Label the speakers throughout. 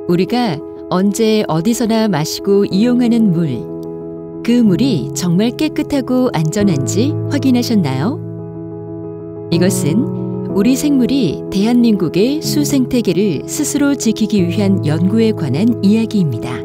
Speaker 1: 우리가 언제 어디서나 마시고 이용하는 물, 그 물이 정말 깨끗하고 안전한지 확인하셨나요? 이것은 우리 생물이 대한민국의 수생태계를 스스로 지키기 위한 연구에 관한 이야기입니다.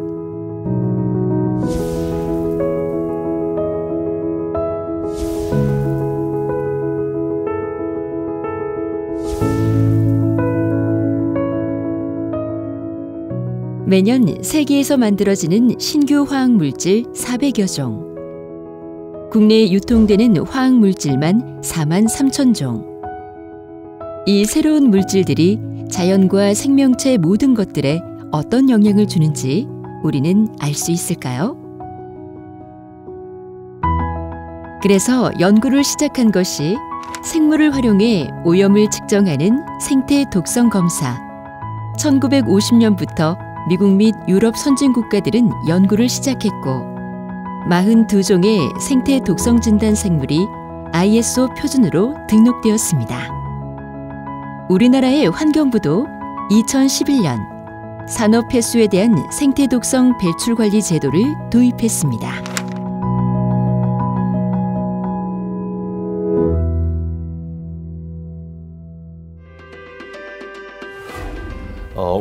Speaker 1: 매년 세계에서 만들어지는 신규 화학물질 400여 종. 국내에 유통되는 화학물질만 4만 3천 종. 이 새로운 물질들이 자연과 생명체 모든 것들에 어떤 영향을 주는지 우리는 알 수 있을까요? 그래서 연구를 시작한 것이 생물을 활용해 오염을 측정하는 생태 독성 검사. 1950년부터 미국 및 유럽 선진국가들은 연구를 시작했고 42종의 생태 독성 진단 생물이 ISO 표준으로 등록되었습니다. 우리나라의 환경부도 2011년 산업 폐수에 대한 생태 독성 배출 관리 제도를 도입했습니다.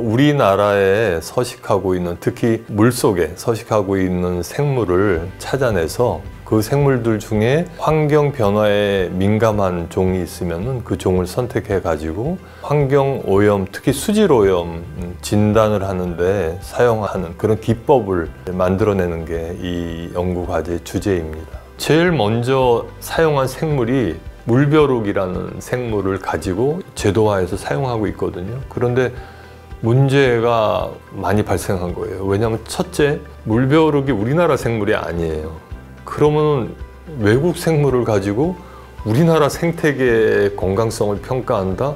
Speaker 2: 우리나라에 서식하고 있는, 특히 물속에 서식하고 있는 생물을 찾아내서 그 생물들 중에 환경 변화에 민감한 종이 있으면 그 종을 선택해 가지고 환경 오염, 특히 수질 오염 진단을 하는데 사용하는 그런 기법을 만들어내는 게 이 연구 과제의 주제입니다. 제일 먼저 사용한 생물이 물벼룩이라는 생물을 가지고 제도화해서 사용하고 있거든요. 그런데 문제가 많이 발생한 거예요. 왜냐하면 첫째, 물벼룩이 우리나라 생물이 아니에요. 그러면 외국 생물을 가지고 우리나라 생태계의 건강성을 평가한다?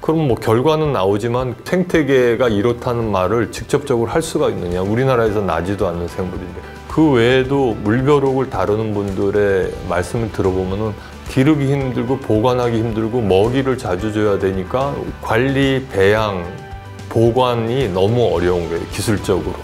Speaker 2: 그럼 뭐 결과는 나오지만 생태계가 이렇다는 말을 직접적으로 할 수가 있느냐? 우리나라에서 나지도 않는 생물인데. 그 외에도 물벼룩을 다루는 분들의 말씀을 들어보면은 기르기 힘들고 보관하기 힘들고 먹이를 자주 줘야 되니까 관리, 배양, 보관이 너무 어려운 거예요, 기술적으로.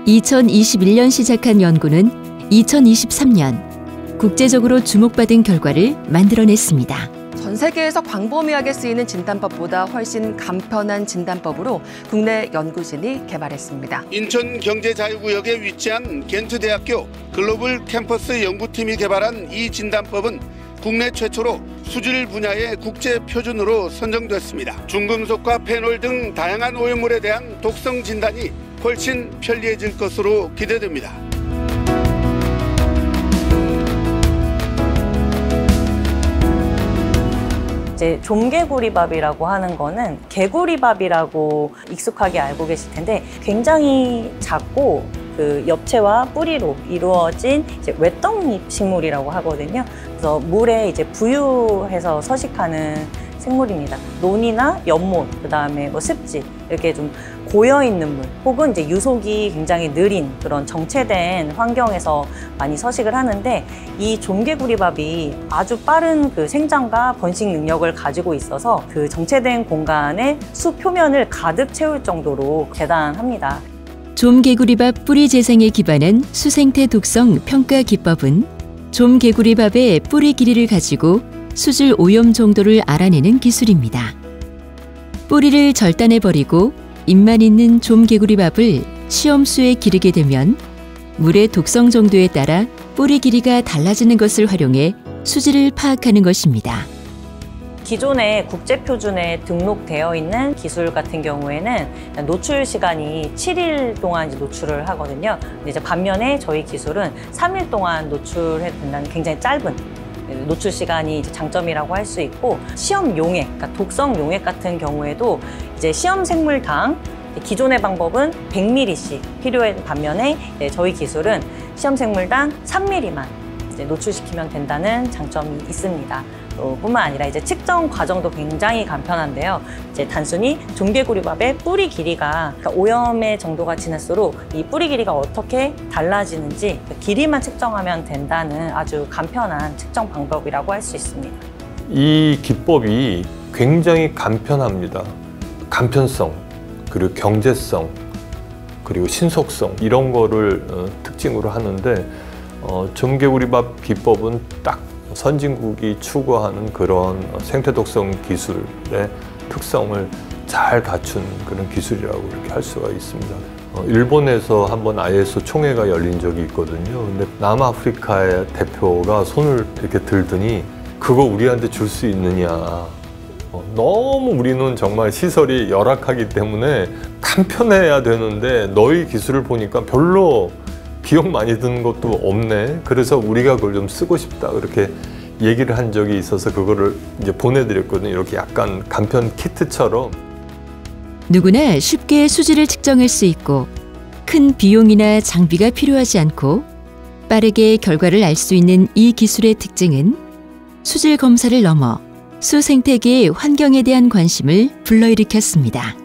Speaker 1: (2021년) 시작한 연구는 2023년 국제적으로 주목받은 결과를 만들어냈습니다.
Speaker 3: 전 세계에서 광범위하게 쓰이는 진단법보다 훨씬 간편한 진단법으로 국내 연구진이 개발했습니다.
Speaker 4: 인천경제자유구역에 위치한 겐트대학교 글로벌 캠퍼스 연구팀이 개발한 이 진단법은 국내 최초로 수질 분야의 국제 표준으로 선정됐습니다. 중금속과 페놀 등 다양한 오염물에 대한 독성 진단이 훨씬 편리해질 것으로 기대됩니다.
Speaker 5: 이제 좀개구리밥이라고 하는 거는 개구리밥이라고 익숙하게 알고 계실 텐데 굉장히 작고 그 엽채와 뿌리로 이루어진 이제 외떡잎 식물이라고 하거든요. 그래서 물에 이제 부유해서 서식하는 생물입니다. 논이나 연못, 그다음에 뭐 습지 이렇게 좀 고여 있는 물, 혹은 이제 유속이 굉장히 느린 그런 정체된 환경에서 많이 서식을 하는데, 이 좀개구리밥이 아주 빠른 그 생장과 번식 능력을 가지고 있어서 그 정체된 공간에 수 표면을 가득 채울 정도로 대단합니다.
Speaker 1: 좀개구리밥 뿌리 재생에 기반한 수생태 독성 평가 기법은 좀개구리밥의 뿌리 길이를 가지고 수질 오염 정도를 알아내는 기술입니다. 뿌리를 절단해버리고 잎만 있는 좀개구리밥을 시험수에 기르게 되면 물의 독성 정도에 따라 뿌리 길이가 달라지는 것을 활용해 수질을 파악하는 것입니다.
Speaker 5: 기존의 국제표준에 등록되어 있는 기술 같은 경우에는 노출 시간이 7일 동안 이제 노출을 하거든요. 근데 이제 반면에 저희 기술은 3일 동안 노출해도 된다는 굉장히 짧은 노출 시간이 이제 장점이라고 할 수 있고, 시험 용액, 그러니까 독성 용액 같은 경우에도 이제 시험 생물당 기존의 방법은 100ml씩 필요한 반면에 저희 기술은 시험 생물당 3ml만 노출시키면 된다는 장점이 있습니다. 뿐만 아니라 이제 측정 과정도 굉장히 간편한데요. 이제 단순히 좀개구리밥의 뿌리 길이가 그러니까 오염의 정도가 지날수록 이 뿌리 길이가 어떻게 달라지는지 그 길이만 측정하면 된다는 아주 간편한 측정 방법이라고 할 수 있습니다.
Speaker 2: 이 기법이 굉장히 간편합니다. 간편성, 그리고 경제성, 그리고 신속성 이런 거를 특징으로 하는데 좀개구리밥 기법은 딱 선진국이 추구하는 그런 생태 독성 기술의 특성을 잘 갖춘 그런 기술이라고 이렇게 할 수가 있습니다. 일본에서 한번 ISO 총회가 열린 적이 있거든요. 근데 남아프리카의 대표가 손을 이렇게 들더니 그거 우리한테 줄 수 있느냐. 너무 우리는 정말 시설이 열악하기 때문에 간편해야 되는데 너희 기술을 보니까 별로 비용 많이 드는 것도 없네. 그래서 우리가 그걸 좀 쓰고 싶다. 그렇게 얘기를 한 적이 있어서 그거를 이제 보내드렸거든요. 이렇게 약간 간편 키트처럼.
Speaker 1: 누구나 쉽게 수질을 측정할 수 있고 큰 비용이나 장비가 필요하지 않고 빠르게 결과를 알 수 있는 이 기술의 특징은 수질 검사를 넘어 수생태계의 환경에 대한 관심을 불러일으켰습니다.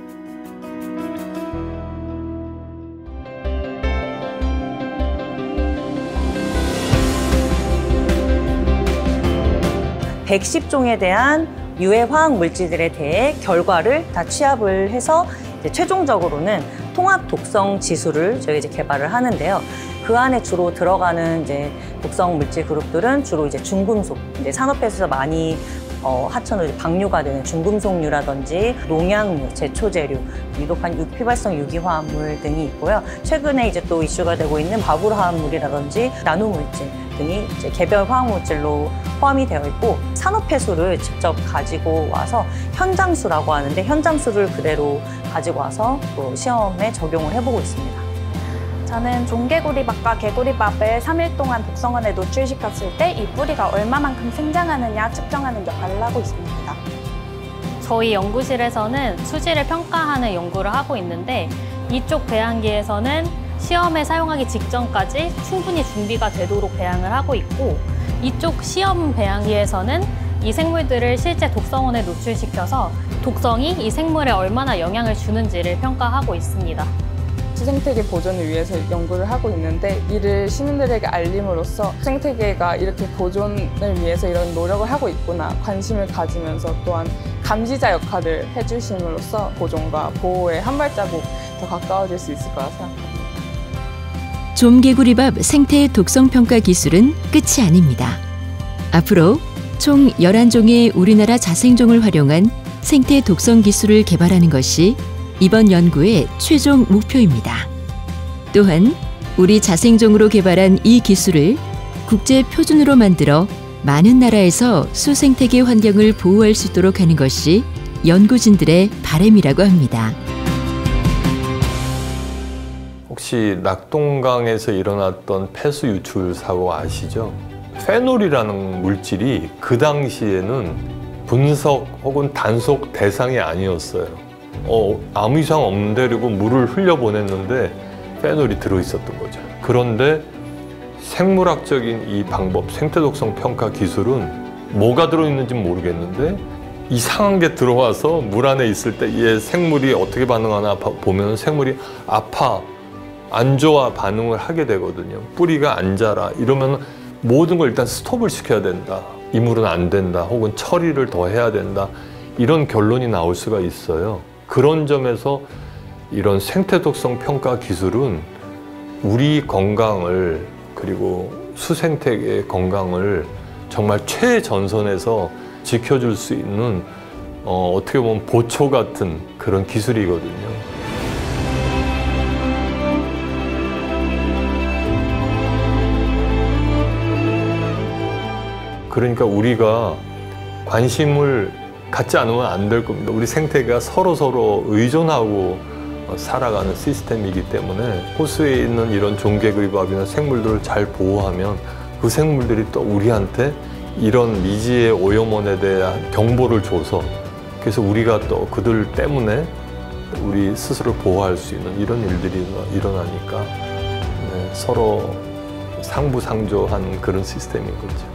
Speaker 5: (110종에) 대한 유해 화학 물질들에 대해 결과를 다 취합을 해서 이제 최종적으로는 통합 독성 지수를 저희가 이제 개발을 하는데요. 그 안에 주로 들어가는 이제 독성 물질 그룹들은 주로 이제 중금속, 이제 산업에서 많이 하천으로 방류가 되는 중금속류라든지 농약류, 제초제류, 유독한 육피발성 유기화합물 등이 있고요. 최근에 이제 또 이슈가 되고 있는 바불 화합물이라든지 나노물질 등이 이제 개별 화학물질로 포함이 되어 있고 산업폐수를 직접 가지고 와서 현장수라고 하는데 현장수를 그대로 가지고 와서 또 시험에 적용을 해보고 있습니다.
Speaker 6: 저는 좀개구리밥과 개구리밥을 3일 동안 독성원에 노출시켰을 때 이 뿌리가 얼마만큼 생장하느냐 측정하는 역할을 하고 있습니다.
Speaker 7: 저희 연구실에서는 수질을 평가하는 연구를 하고 있는데 이쪽 배양기에서는 시험에 사용하기 직전까지 충분히 준비가 되도록 배양을 하고 있고 이쪽 시험 배양기에서는 이 생물들을 실제 독성원에 노출시켜서 독성이 이 생물에 얼마나 영향을 주는지를 평가하고 있습니다.
Speaker 8: 수생태계 보존을 위해서 연구를 하고 있는데 이를 시민들에게 알림으로써 수생태계가 이렇게 보존을 위해서 이런 노력을 하고 있구나 관심을 가지면서 또한 감시자 역할을 해주심으로써 보존과 보호에 한 발자국 더 가까워질 수 있을 거라 생각합니다.
Speaker 1: 좀개구리밥 생태 독성 평가 기술은 끝이 아닙니다. 앞으로 총 11종의 우리나라 자생종을 활용한 생태 독성 기술을 개발하는 것이 이번 연구의 최종 목표입니다. 또한 우리 자생종으로 개발한 이 기술을 국제 표준으로 만들어 많은 나라에서 수생태계 환경을 보호할 수 있도록 하는 것이 연구진들의 바람이라고 합니다.
Speaker 2: 혹시 낙동강에서 일어났던 폐수 유출 사고 아시죠? 페놀이라는 물질이 그 당시에는 분석 혹은 단속 대상이 아니었어요. 아무 이상 없는데 그리고 물을 흘려보냈는데 페놀이 들어있었던 거죠. 그런데 생물학적인 이 방법, 생태독성 평가 기술은 뭐가 들어있는지 모르겠는데 이상한 게 들어와서 물 안에 있을 때 얘 생물이 어떻게 반응하나 보면 생물이 아파, 안 좋아 반응을 하게 되거든요. 뿌리가 안 자라 이러면 모든 걸 일단 스톱을 시켜야 된다. 이 물은 안 된다. 혹은 처리를 더 해야 된다. 이런 결론이 나올 수가 있어요. 그런 점에서 이런 생태독성 평가 기술은 우리 건강을 그리고 수생태계의 건강을 정말 최전선에서 지켜줄 수 있는 어떻게 보면 보초 같은 그런 기술이거든요. 그러니까 우리가 관심을 갖지 않으면 안 될 겁니다. 우리 생태계가 서로 의존하고 살아가는 시스템이기 때문에 호수에 있는 이런 좀개구리밥이나 생물들을 잘 보호하면 그 생물들이 또 우리한테 이런 미지의 오염원에 대한 경보를 줘서 그래서 우리가 또 그들 때문에 우리 스스로 보호할 수 있는 이런 일들이 일어나니까 서로 상부상조한 그런 시스템인 거죠.